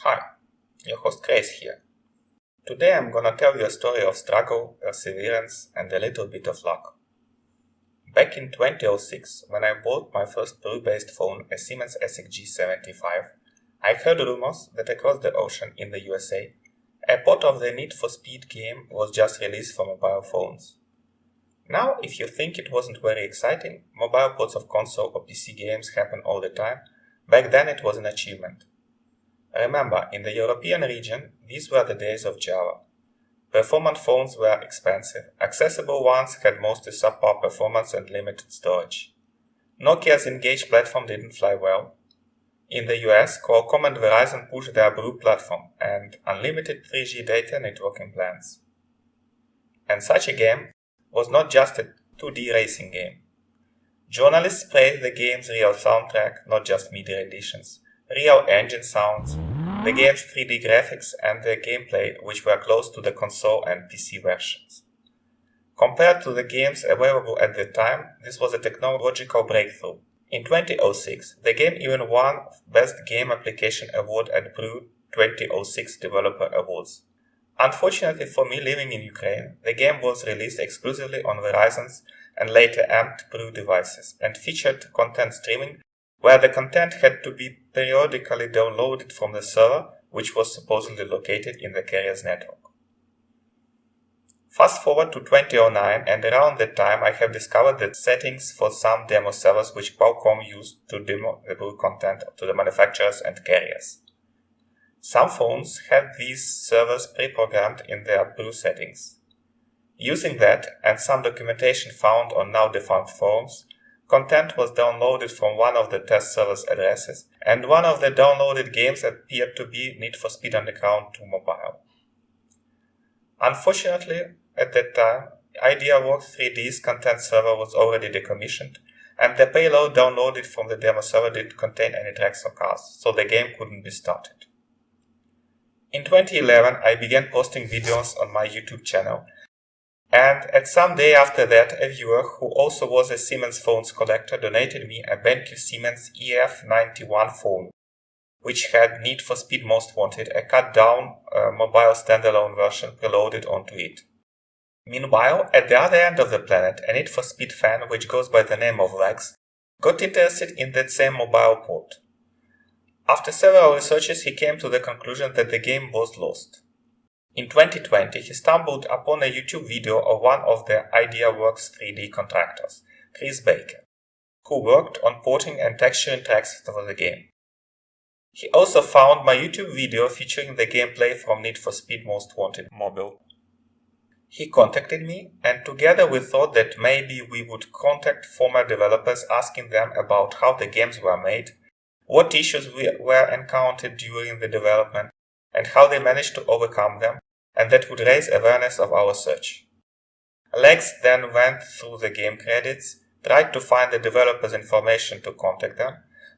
Hi, your host Grace here. Today I'm gonna tell you a story of struggle, perseverance, and a little bit of luck. Back in 2006, when I bought my first BREW-based phone, a Siemens SXG75, I heard rumors that across the ocean in the USA, a port of the Need for Speed game was just released for mobile phones. Now, if you think it wasn't very exciting, mobile ports of console or PC games happen all the time. Back then it was an achievement. Remember, in the European region, these were the days of Java. Performant phones were expensive. Accessible ones had mostly subpar performance and limited storage. Nokia's Engage platform didn't fly well. In the US, Qualcomm and Verizon pushed their BREW platform and unlimited 3G data networking plans. And such a game was not just a 2D racing game. Journalists praised the game's real soundtrack, not just media editions, real engine sounds, the game's 3D graphics, and the gameplay, which were close to the console and PC versions. Compared to the games available at the time, this was a technological breakthrough. In 2006, the game even won Best Game Application Award at BREW 2006 Developer Awards. Unfortunately for me living in Ukraine, the game was released exclusively on Verizon's and later AMPed BREW devices and featured content streaming, where the content had to be periodically downloaded from the server, which was supposedly located in the carrier's network. Fast forward to 2009, and around that time I have discovered the settings for some demo servers which Qualcomm used to demo the BREW content to the manufacturers and carriers. Some phones had these servers pre-programmed in their BREW settings. Using that, and some documentation found on now-defunct forums, content was downloaded from one of the test server's addresses, and one of the downloaded games appeared to be Need for Speed Underground 2 Mobile. Unfortunately, at that time, IdeaWorks 3D's content server was already decommissioned, and the payload downloaded from the demo server didn't contain any tracks or cars, so the game couldn't be started. In 2011, I began posting videos on my YouTube channel, and at some day after that, a viewer who also was a Siemens phones collector donated me a BenQ Siemens EF91 phone, which had Need for Speed Most Wanted, a cut-down mobile standalone version preloaded onto it. Meanwhile, at the other end of the planet, a Need for Speed fan, which goes by the name of Leqz, got interested in that same mobile port. After several researches, he came to the conclusion that the game was lost. In 2020, he stumbled upon a YouTube video of one of the IdeaWorks 3D contractors, Chris Baker, who worked on porting and texturing tracks for the game. He also found my YouTube video featuring the gameplay from Need for Speed Most Wanted Mobile. He contacted me, and together we thought that maybe we would contact former developers asking them about how the games were made, what issues were encountered during the development, and how they managed to overcome them, and that would raise awareness of our search. Leqz then went through the game credits, tried to find the developers' information to contact them.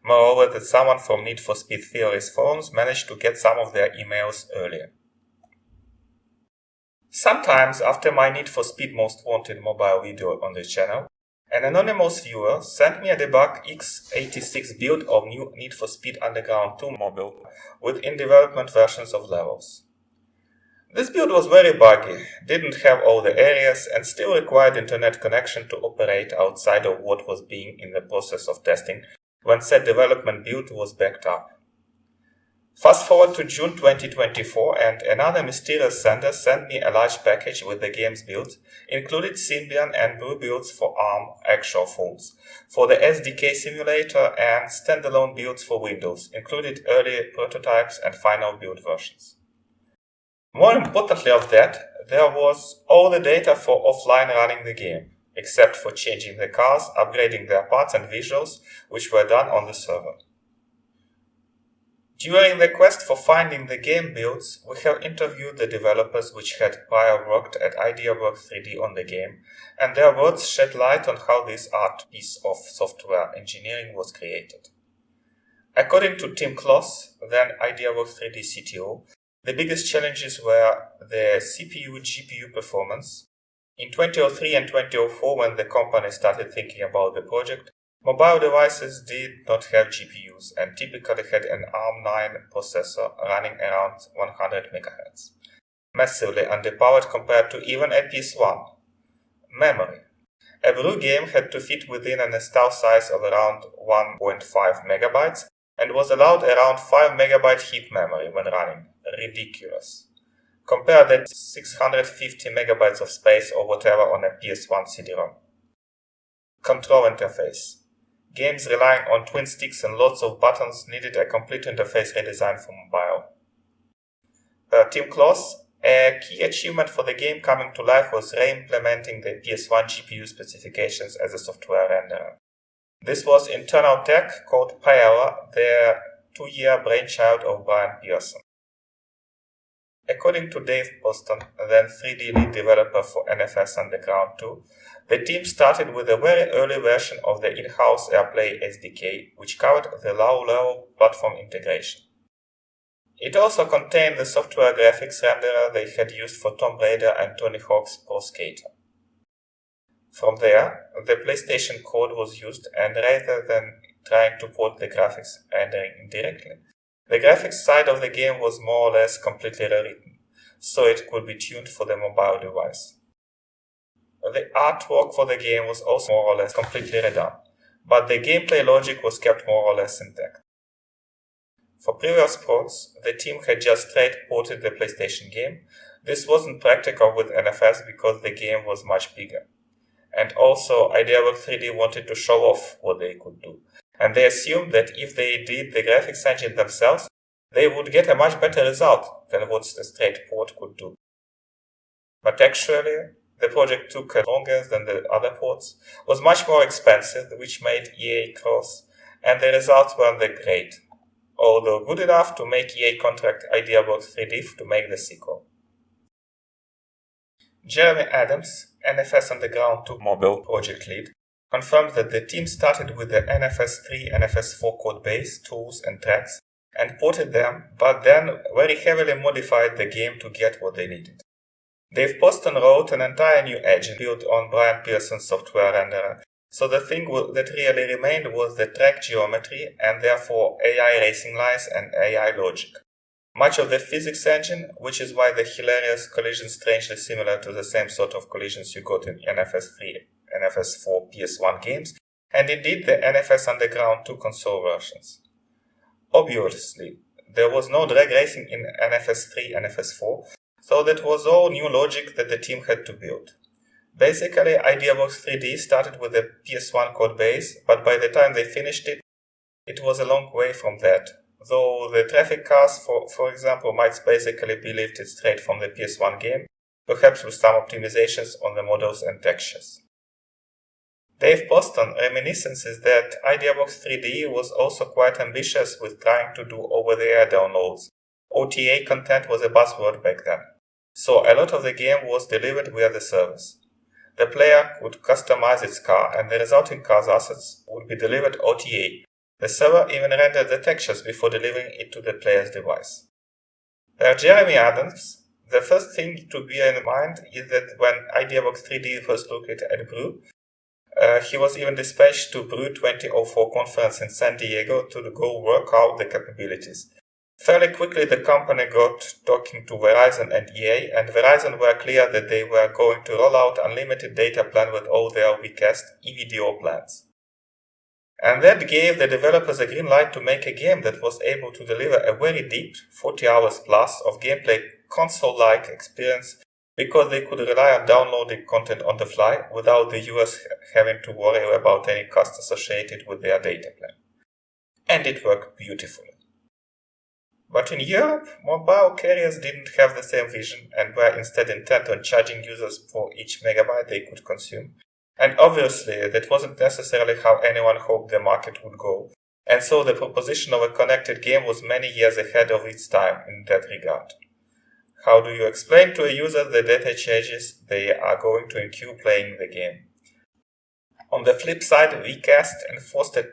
Moreover, that someone from Need for Speed Theories forums managed to get some of their emails earlier. Sometimes after my Need for Speed Most Wanted mobile video on the channel, an anonymous viewer sent me a debug x86 build of new Need for Speed Underground 2 Mobile with in-development versions of levels. This build was very buggy, didn't have all the areas, and still required internet connection to operate outside of what was being in the process of testing when said development build was backed up. Fast forward to June 2024, and another mysterious sender sent me a large package with the game's builds, included Symbian and BREW builds for ARM actual phones, for the SDK simulator, and standalone builds for Windows, included early prototypes and final build versions. More importantly of that, there was all the data for offline running the game, except for changing the cars, upgrading their parts and visuals, which were done on the server. During the quest for finding the game builds, we have interviewed the developers which had prior worked at IdeaWorks 3D on the game, and their words shed light on how this art piece of software engineering was created. According to Tim Kloss, then IdeaWorks 3D CTO, the biggest challenges were the CPU-GPU performance. In 2003 and 2004, when the company started thinking about the project, Mobile devices did not have GPUs and typically had an ARM9 processor running around 100 MHz, massively underpowered compared to even a PS1. Memory. A BREW game had to fit within an install size of around 1.5 MB and was allowed around 5 MB heap memory when running. Ridiculous. Compare that 650 MB of space or whatever on a PS1 CD-ROM. Control interface. Games relying on twin sticks and lots of buttons needed a complete interface redesign for mobile. Team Clarke. A key achievement for the game coming to life was re-implementing the PS1 GPU specifications as a software renderer. This was internal tech called Power, the 2-year brainchild of Brian Pearson. According to Dave Poston, then 3D lead developer for NFS Underground 2, the team started with a very early version of the in-house AirPlay SDK, which covered the low-level platform integration. It also contained the software graphics renderer they had used for Tomb Raider and Tony Hawk's Pro Skater. From there, the PlayStation code was used, and rather than trying to port the graphics rendering directly, the graphics side of the game was more or less completely rewritten, so it could be tuned for the mobile device. The artwork for the game was also more or less completely redone, but the gameplay logic was kept more or less intact. For previous ports, the team had just straight ported the PlayStation game. This wasn't practical with NFS because the game was much bigger. And also, IdeaWorks 3D wanted to show off what they could do. And they assumed that if they did the graphics engine themselves, they would get a much better result than what the straight port could do. But actually, the project took longer than the other ports, was much more expensive, which made EA cross, and the results weren't that great, although good enough to make EA contract IdeaWorks 3D to make the sequel. Jeremy Adams, NFS Underground 2 mobile project lead, confirmed that the team started with the NFS 3, NFS 4 codebase, tools and tracks, and ported them, but then very heavily modified the game to get what they needed. Dave Poston wrote an entire new engine built on Brian Pearson's software renderer, so the thing that really remained was the track geometry and therefore AI racing lines and AI logic. Much of the physics engine, which is why the hilarious collisions strangely similar to the same sort of collisions you got in NFS 3, NFS 4 PS1 games, and indeed the NFS Underground 2 console versions. Obviously, there was no drag racing in NFS 3, NFS 4, so that was all new logic that the team had to build. Basically, IdeaWorks 3D started with a PS1 code base, but by the time they finished it, it was a long way from that, though the traffic cars, for example, might basically be lifted straight from the PS1 game, perhaps with some optimizations on the models and textures. Dave Poston reminiscences that IdeaWorks 3D was also quite ambitious with trying to do over-the-air downloads. OTA content was a buzzword back then, so a lot of the game was delivered via the service. The player could customize its car, and the resulting car's assets would be delivered OTA. The server even rendered the textures before delivering it to the player's device. Per Jeremy Adams, the first thing to bear in mind is that when IdeaWorks 3D first looked at BREW, he was even dispatched to BREW 2004 conference in San Diego to go work out the capabilities. Fairly quickly, the company got talking to Verizon and EA, and Verizon were clear that they were going to roll out unlimited data plan with all their VCast EVDO plans. And that gave the developers a green light to make a game that was able to deliver a very deep 40 hours plus of gameplay console-like experience because they could rely on downloading content on the fly without the users having to worry about any cost associated with their data plan. And it worked beautifully. But in Europe, mobile carriers didn't have the same vision and were instead intent on charging users for each megabyte they could consume. And obviously, that wasn't necessarily how anyone hoped the market would go. And so the proposition of a connected game was many years ahead of its time in that regard. How do you explain to a user the data changes they are going to incur playing the game? On the flip side, VCast enforced a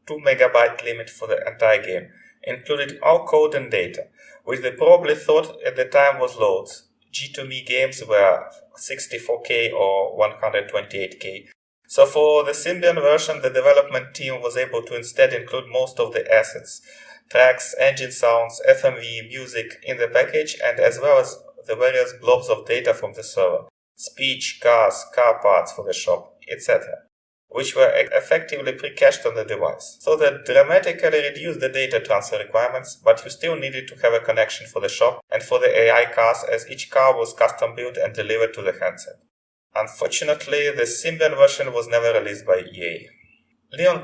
2 megabyte limit for the entire game, including all code and data, which they probably thought at the time was loads. G2Me games were 64K or 128K, So for the Symbian version, the development team was able to instead include most of the assets, tracks, engine sounds, FMV, music in the package, and as well as the various blobs of data from the server, speech, cars, car parts for the shop, etc., which were effectively pre-cached on the device. So that dramatically reduced the data transfer requirements, but you still needed to have a connection for the shop and for the AI cars, as each car was custom built and delivered to the handset. Unfortunately, the Symbian version was never released by EA.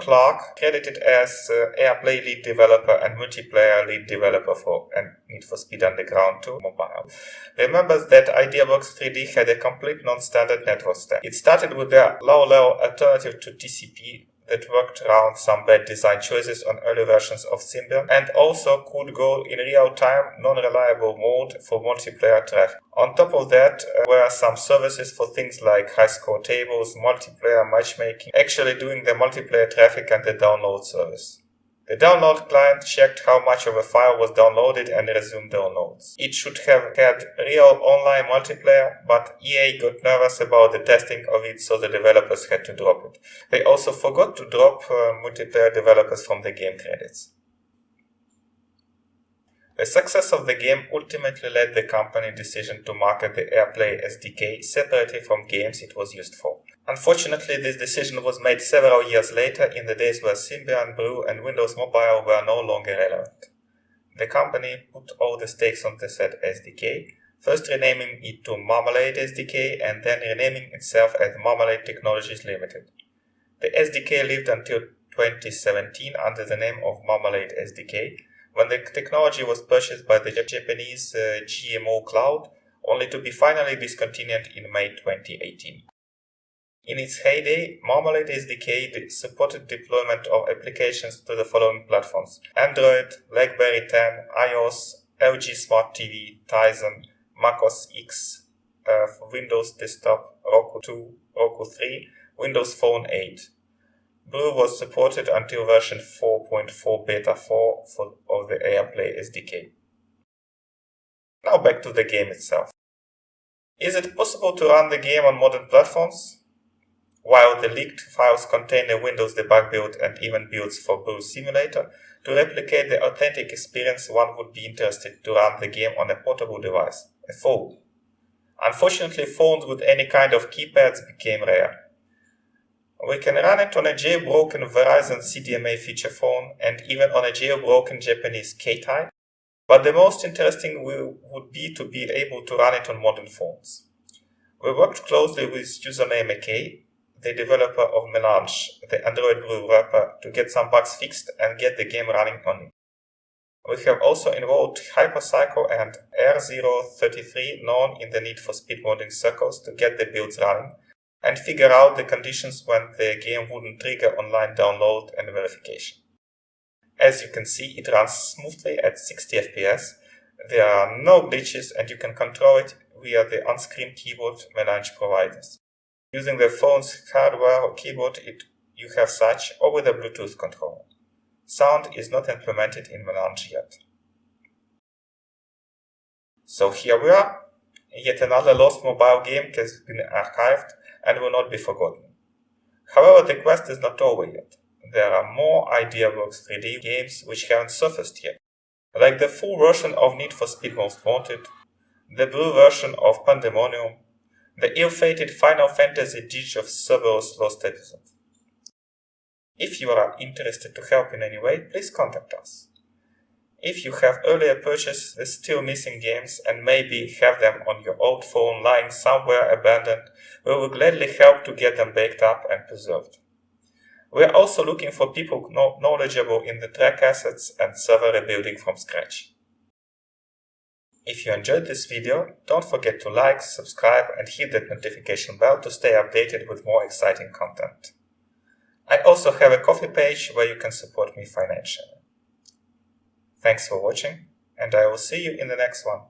Clarke, credited as AirPlay lead developer and multiplayer lead developer for Need for Speed Underground 2 mobile, remembers that IdeaWorks 3D had a complete non-standard network stack. It started with a low-level alternative to TCP that worked around some bad design choices on early versions of Symbian, and also could go in real-time, non-reliable mode for multiplayer traffic. On top of that, were some services for things like high-score tables, multiplayer matchmaking, actually doing the multiplayer traffic and the download service. The download client checked how much of a file was downloaded and resumed downloads. It should have had real online multiplayer, but EA got nervous about the testing of it, so the developers had to drop it. They also forgot to drop multiplayer developers from the game credits. The success of the game ultimately led the company decision to market the AirPlay SDK separately from games it was used for. Unfortunately, this decision was made several years later, in the days where Symbian, BREW, and Windows Mobile were no longer relevant. The company put all the stakes on the said SDK, first renaming it to Marmalade SDK and then renaming itself as Marmalade Technologies Limited. The SDK lived until 2017 under the name of Marmalade SDK, when the technology was purchased by the Japanese GMO Cloud, only to be finally discontinued in May 2018. In its heyday, Marmalade SDK supported deployment of applications to the following platforms: Android, BlackBerry 10, iOS, LG Smart TV, Tizen, macOS X, Windows Desktop, Roku 2, Roku 3, Windows Phone 8. BREW was supported until version 4.4 Beta 4 of the AirPlay SDK. Now back to the game itself. Is it possible to run the game on modern platforms? While the leaked files contain a Windows debug build and even builds for BREW Simulator, to replicate the authentic experience, one would be interested to run the game on a portable device, a phone. Unfortunately, phones with any kind of keypads became rare. We can run it on a jailbroken Verizon CDMA feature phone and even on a jailbroken Japanese K-type, but the most interesting would be to be able to run it on modern phones. We worked closely with usernameak, the developer of Melange, the Android BREW wrapper, to get some bugs fixed and get the game running on it. We have also involved Hypercycle and R033, known in the Need for Speed modding circles, to get the builds running and figure out the conditions when the game wouldn't trigger online download and verification. As you can see, it runs smoothly at 60 FPS, there are no glitches, and you can control it via the on-screen keyboard Melange provides. Using the phone's hardware or keyboard, you have such, or with a Bluetooth controller. Sound is not implemented in Melange yet. So here we are. Yet another lost mobile game has been archived and will not be forgotten. However, the quest is not over yet. There are more IdeaWorks 3D games which haven't surfaced yet, like the full version of Need for Speed Most Wanted, the BREW version of Pandemonium, the ill-fated Final Fantasy Digital of Cerberus Lost Episode. If you are interested to help in any way, please contact us. If you have earlier purchased the still missing games and maybe have them on your old phone lying somewhere abandoned, we will gladly help to get them baked up and preserved. We are also looking for people knowledgeable in the track assets and server rebuilding from scratch. If you enjoyed this video, don't forget to like, subscribe, and hit that notification bell to stay updated with more exciting content. I also have a Ko-fi page where you can support me financially. Thanks for watching, and I will see you in the next one.